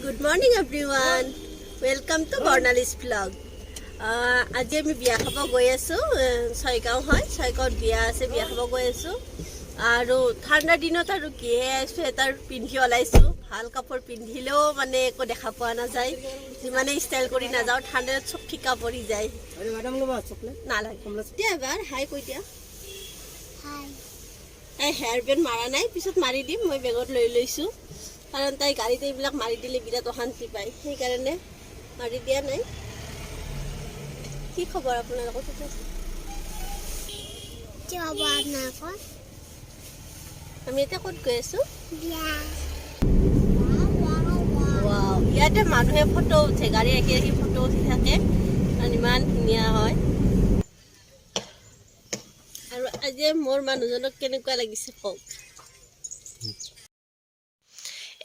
Good morning everyone. Welcome to Bornalis vlog. আজি আমি বিয়া খাব গৈ আছো ছয়গাঁও হয় ছয়গাঁৱত বিয়া আছে বিয়া খাব গৈ আছো আৰু ঠাণ্ডা দিনত আৰু কি সোৱেটাৰ পিন্ধি ওলাইছো ভাল কাপোৰ পিন্ধিলেও মানে একো দেখা পোৱা নাযায় যিমানে ষ্টাইল কৰি নাযাওঁ ঠাণ্ডাত চব ফিকা পৰি যায় নালাগে এবাৰ হাই কৈ দিয়া হাই হেয়াৰ বেণ্ড মাৰা নাই পিছত মাৰি দিম মই বেগত লৈ লৈছো কাৰণ তাই গাড়ীতে এইবিলাক মাৰি দিলে বিৰাট অশান্তি পায় সেইকাৰণে মাৰি দিয়া নাই কি খবৰ আপোনালোকৰ আমি এতিয়া ক'ত গৈ আছো ইয়াতে মানুহে ফটো উঠে গাড়ী আঁকি আঁকি ফটো উঠি থাকে কাৰণ ইমান ধুনীয়া হয় আৰু আজি মোৰ মানুহজনক কেনেকুৱা লাগিছে কওক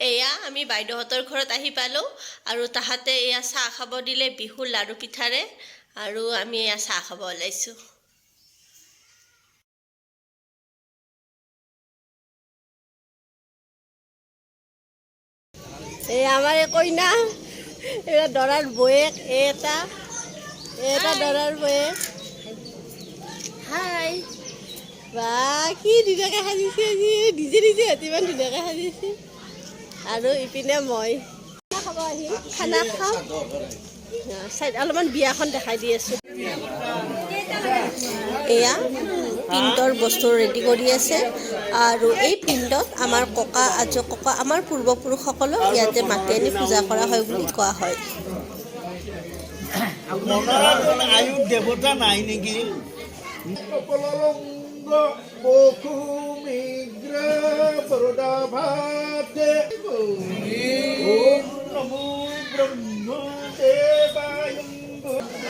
এয়া আমি বাইদেউহঁতৰ ঘৰত আহি পালোঁ আৰু তাহাঁতে এয়া চাহ খাব দিলে বিহুৰ লাড়ু পিঠাৰে আৰু আমি এয়া চাহ খাব ওলাইছোঁ এই আমাৰ কইনা এটা দৰাৰ বয়েক এটা দৰাৰ বয়েক হাই বা কি ধুনীয়াকৈ সাজিছে আজি নিজে নিজে সিহঁতি ইমান ধুনীয়াকৈ সাজিছে আৰু ইপিনে মই খাব আহি খানা খাওঁ অলপমান বিয়াখন দেখাই দি আছোঁ এয়া পিণ্ডৰ বস্তু ৰেডি কৰি আছে আৰু এই পিণ্ডত আমাৰ ককা আজো ককা আমাৰ পূৰ্বপুৰুষসকলক ইয়াতে মাতি আনি পূজা কৰা হয় বুলি কোৱা হয় আয়ুষ দেৱতা নাই নেকি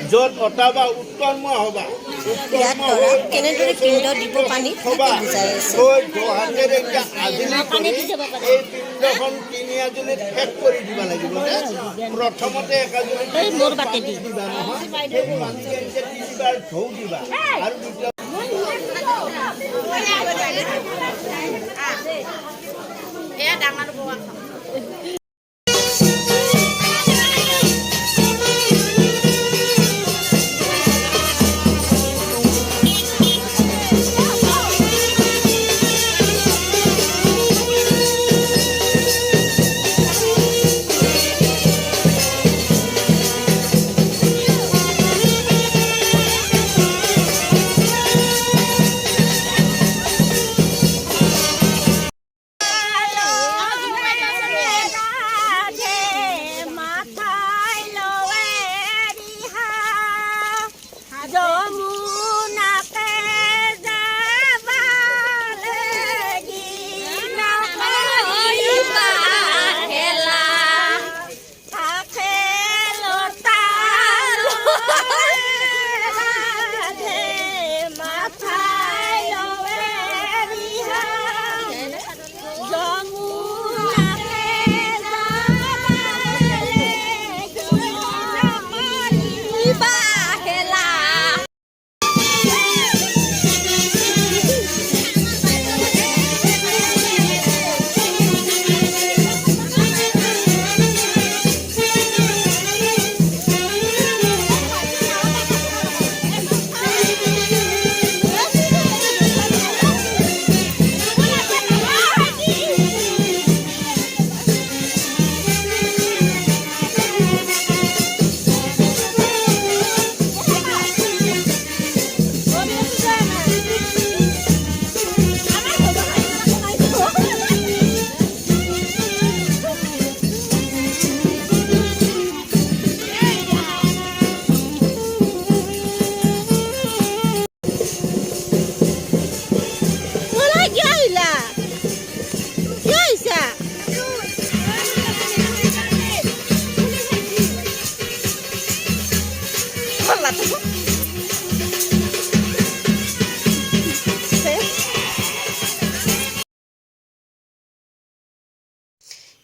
য'ত অতাবা উৎকৰ্ম হবা ইয়াত ধৰা কেনেদৰে পিণ্ড দিব পানীত বুজাই আছে এই পিণ্ডখন তিনি আজনীত শেষ কৰি দিব লাগিব প্ৰথমতে একাজনী দিবা নহয় তিনিবাৰ ঢৌ দিবা আৰু এয়া ডাঙৰ বগা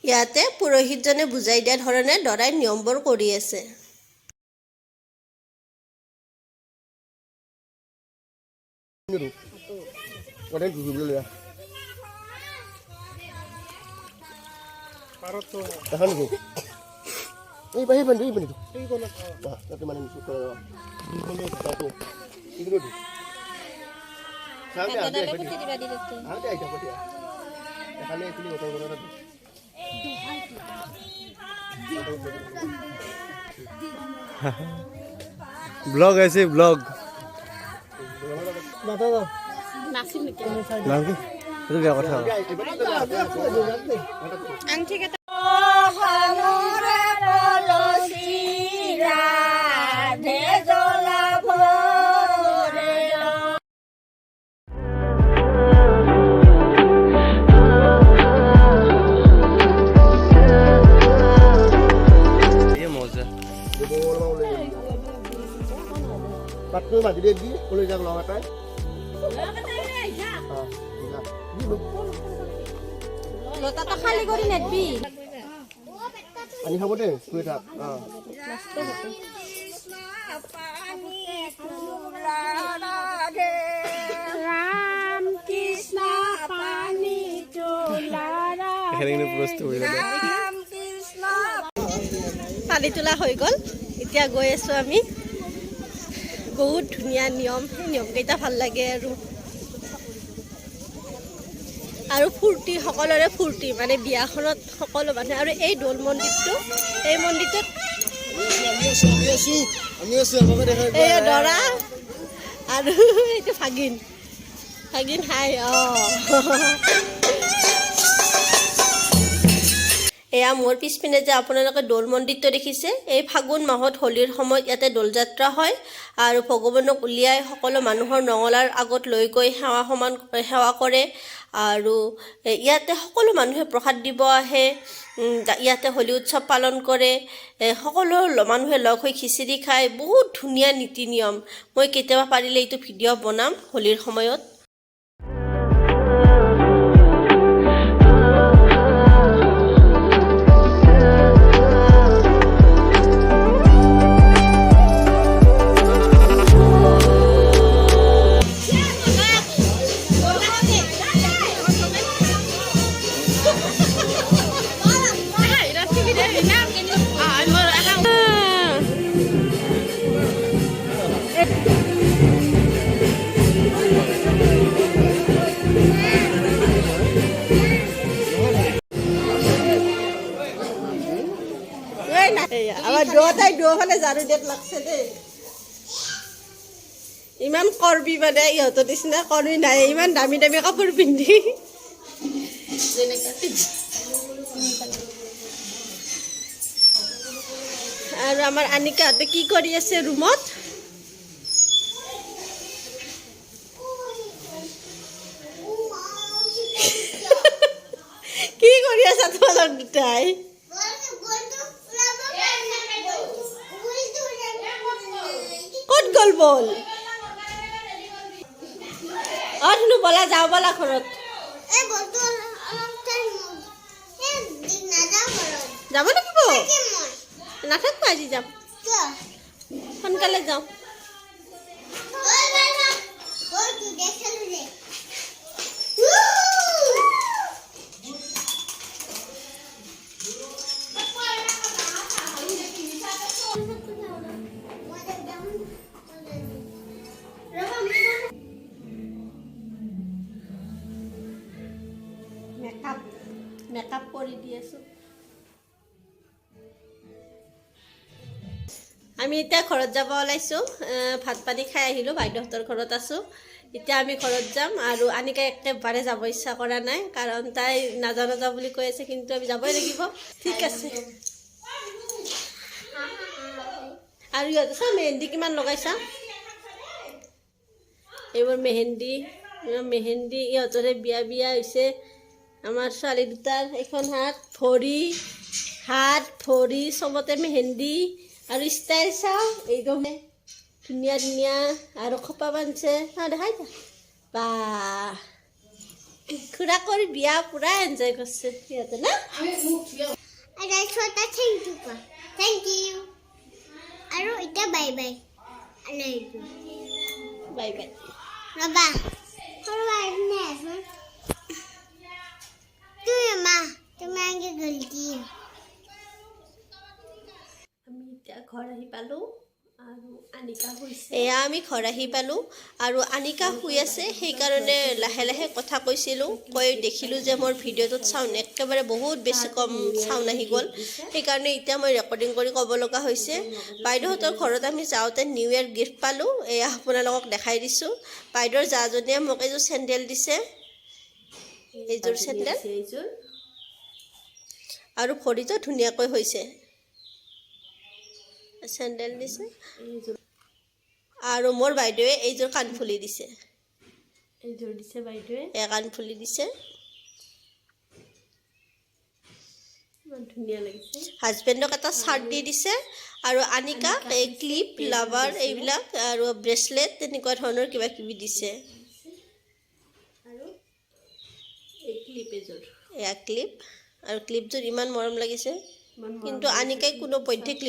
ইয়াতে পুৰোহিতজনে বুজাই দিয়া ধৰণে দৰাই নিয়মবোৰ কৰি আছে এই বাহিৰ বান্ধি এই কোন তাতে মানে মিছ কৰে দি কোনে তাতো ইগুলো দি সামনে আগে আগে আইতা পটিয়া এখানে এখানে ওটা বড় ব্লগ আছে ব্লগ দাদা নাচিম নেকি নাম কি এইটো বেয়া কথা আংঠি কেইটা এই মজা বাটটো মাগি দি ওলাই যাক লগ এটাই লতাটো খালি কৰি নেদবি আনি খাব দে শুই থাক ৰাম কৃষ্ণ পানী তোলাৰা এখানে প্ৰস্তুত হৈ গ'ল পানী তোলা হৈ গ'ল এতিয়া গৈ আছোঁ আমি বহুত ধুনীয়া নিয়ম সেই নিয়মকেইটা ভাল লাগে আৰু ফূৰ্তি সকলোৰে ফূৰ্তি মানে বিয়াখনত সকলো মানুহে আৰু এই দৌল মন্দিৰটো এই মন্দিৰটোত এই দৰা আৰু এইটো ভাগিন হাই এয়া মোৰ পিছপিনে যে আপোনালোকে দৌল মন্দিৰটো দেখিছে এই ফাগুন মাহত হোলীৰ সময়ত ইয়াতে দৌলযাত্ৰা হয় আৰু ভগৱানক উলিয়াই সকলো মানুহৰ নঙলাৰ আগত লৈ গৈ সেৱা কৰে আৰু ইয়াতে সকলো মানুহে প্ৰসাদ দিব আহে ইয়াতে হোলী উৎসৱ পালন কৰে সকলো মানুহে লগ হৈ খিচিৰি খায় বহুত ধুনীয়া নীতি নিয়ম মই কেতিয়াবা পাৰিলে এইটো ভিডিঅ' বনাম হোলীৰ সময়ত আমাৰ দুটাই দুফালে ঝাৰু দিয়াত লাগছে দেই ইমান কৰবি মানে ইহঁতৰ নিচিনা কৰবি নাই ইমান দামী দামী কাপোৰ পিন্ধি আৰু আমাৰ আনিকাহঁতে কি কৰি আছে ৰুমত কি কৰি আছা তোমালোক দুটাই ক'ত গ'ল বল ধুনু বলা যাওঁ বলা ঘৰত যাব লাগিব নাথাকো আজি যাম সোনকালে যাওঁ মেকআপ কৰি দি আছোঁ আমি এতিয়া ঘৰত যাব ওলাইছোঁ ভাত পানী খাই আহিলোঁ বাইদেউহঁতৰ ঘৰত আছোঁ এতিয়া আমি ঘৰত যাম আৰু আনিকা একেবাৰে যাব ইচ্ছা কৰা নাই কাৰণ তাই নাযাওঁ বুলি কৈ আছে কিন্তু আমি যাবই লাগিব ঠিক আছে আৰু ইহঁতে চা মেহেন্দি কিমান লগাইছা এইবোৰ মেহেন্দি ইহঁতৰে বিয়া হৈছে আমাৰ ছোৱালী দুটাৰ এখন হাত ভৰি চবতে মেহেন্দি আৰু ষ্টাইল চাওঁ এইদম ধুনীয়া আৰু খোপা বান্ধছে দেখাই দা বা খুৰা কৰি বিয়া পুৰা এনজয় কৰিছে সিহঁতে না Thank you. আৰু এটা বাই বাই ৰবা তুমি আগে গলতি পালোঁ আৰু আনিকা শুইছে। এয়া আমি ঘৰ আহি পালোঁ আৰু আনিকা শুই আছে, সেইকাৰণে লাহে লাহে কথা কৈছিলোঁ। কৈ দেখিলোঁ যে মোৰ ভিডিঅ'টোত চাউণ্ড একেবাৰে বহুত বেছি কম চাউণ্ড আহি গ'ল, সেইকাৰণে এতিয়া মই ৰেকৰ্ডিং কৰি ক'ব লগা হৈছে। বাইদেউহঁতৰ ঘৰত আমি যাওঁতে নিউ ইয়েৰ গিফ্ট পালোঁ, এয়া আপোনালোকক দেখাই দিছোঁ। বাইদেউৰ জাজনীয়ে মোক এইযোৰ চেণ্ডেল দিছে, এইযোৰ চেণ্ডেল, আৰু ভৰিটো ধুনীয়াকৈ হৈছে। চেণ্ডেল দিছে আৰু মোৰ বাইদেৱে এইযোৰ কাণফুলি দিছে, এইযোৰ দিছে বাইদেৱে, কাণফুলি দিছে, ইমান ধুনীয়া লাগিছে। হাজবেণ্ডক এটা চাৰ্ট দি দিছে আৰু আনিকাক এই ক্লিপ, লাভাৰ এইবিলাক আৰু ব্ৰেচলেট তেনেকুৱা ধৰণৰ কিবা কিবি দিছে। আৰু এই ক্লিপ এযোৰ, এয়া ক্লিপ, আৰু ক্লিপযোৰ ইমান মৰম লাগিছে, কিন্তু আনিকাই কোনোপধ্যে ক্লিপ